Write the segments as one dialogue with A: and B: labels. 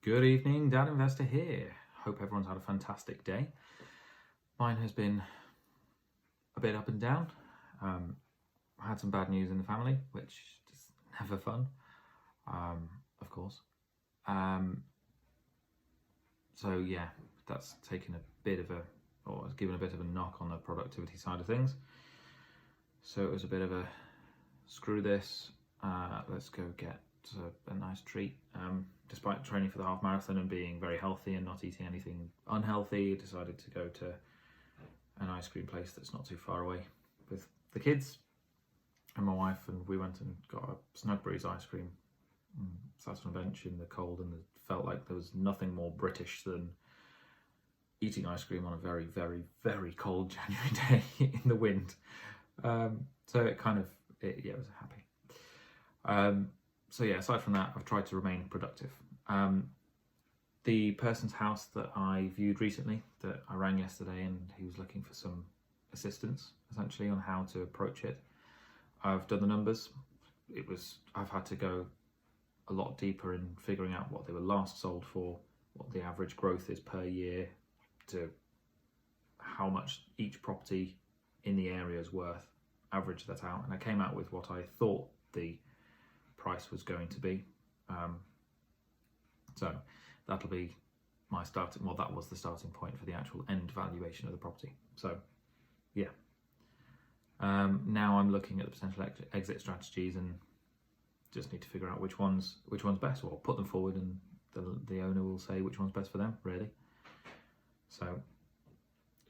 A: Good evening, Dad Investor here. Hope everyone's had a fantastic day. Mine has been a bit up and down. I had some bad news in the family, which is never fun, of course. So yeah, that's taken it's given a bit of a knock on the productivity side of things. So it was a bit of a screw this, let's go get a nice treat. Despite training for the half marathon and being very healthy and not eating anything unhealthy, I decided to go to an ice cream place that's not too far away with the kids and my wife, and we went and got a Snugberries ice cream. Sat on a bench in the cold, and it felt like there was nothing more British than eating ice cream on a very, very, very cold January day in the wind. So it was happy. So yeah, aside from that, I've tried to remain productive. The person's house that I viewed recently, that I rang yesterday, and he was looking for some assistance, essentially, on how to approach it. I've done the numbers. I've had to go a lot deeper in figuring out what they were last sold for, what the average growth is per year, to how much each property in the area is worth, average that out, and I came out with what I thought the price was going to be. So that'll be my starting, well, that was the starting point for the actual end valuation of the property. So yeah, now I'm looking at the potential exit strategies and just need to figure out which one's best, or put them forward and the owner will say which one's best for them, really. So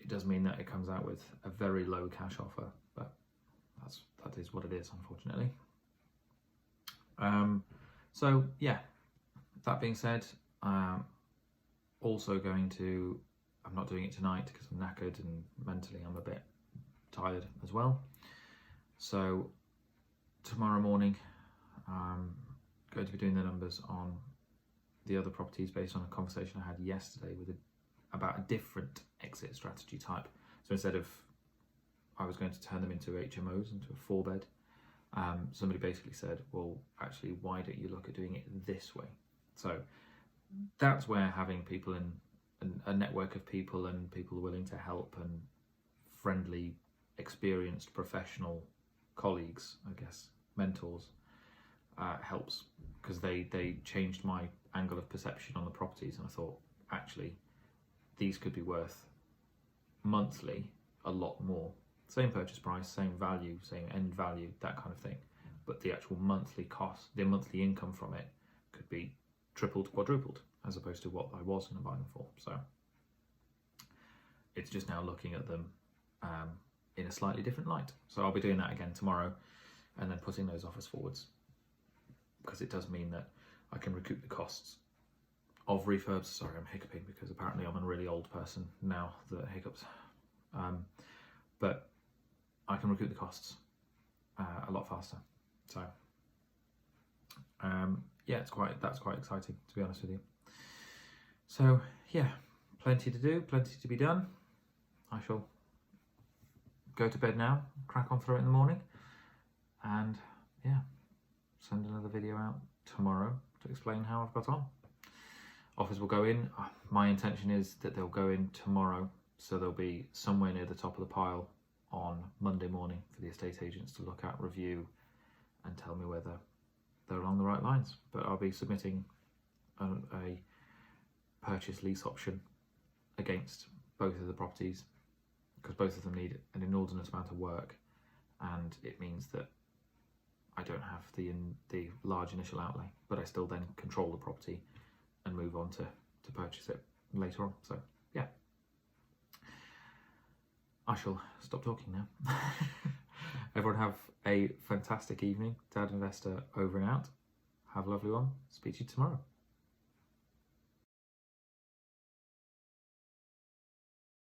A: it does mean that it comes out with a very low cash offer, but that is what it is, unfortunately. So yeah, that being said, I'm not doing it tonight because I'm knackered and mentally I'm a bit tired as well. So tomorrow morning, I'm going to be doing the numbers on the other properties based on a conversation I had yesterday about a different exit strategy type. So instead of, I was going to turn them into HMOs, into a 4-bed, somebody basically said, well, actually, why don't you look at doing it this way? So that's where having people in a network of people and people willing to help and friendly, experienced, professional colleagues, I guess, mentors, helps, because they changed my angle of perception on the properties, and I thought, actually, these could be worth monthly a lot more. Same purchase price, same value, same end value, that kind of thing. But the actual monthly cost, the monthly income from it, could be tripled, quadrupled, as opposed to what I was going to buy them for. So it's just now looking at them in a slightly different light. So I'll be doing that again tomorrow, and then putting those offers forwards, because it does mean that I can recoup the costs of refurbs. Sorry, I'm hiccuping because apparently I'm a really old person now that hiccups. But I can recoup the costs a lot faster. So yeah, that's quite exciting, to be honest with you. So yeah, plenty to do, plenty to be done. I shall go to bed now, crack on through it in the morning, and yeah, send another video out tomorrow to explain how I've got on. Offers will go in. My intention is that they'll go in tomorrow, so they'll be somewhere near the top of the pile on Monday morning for the estate agents to look at, review, and tell me whether they're along the right lines. But I'll be submitting a purchase lease option against both of the properties, because both of them need an inordinate amount of work, and it means that I don't have the large initial outlay, but I still then control the property and move on to purchase it later on. So yeah, I shall stop talking now. Everyone have a fantastic evening. Dad Investor over and out. Have a lovely one. Speak to you tomorrow.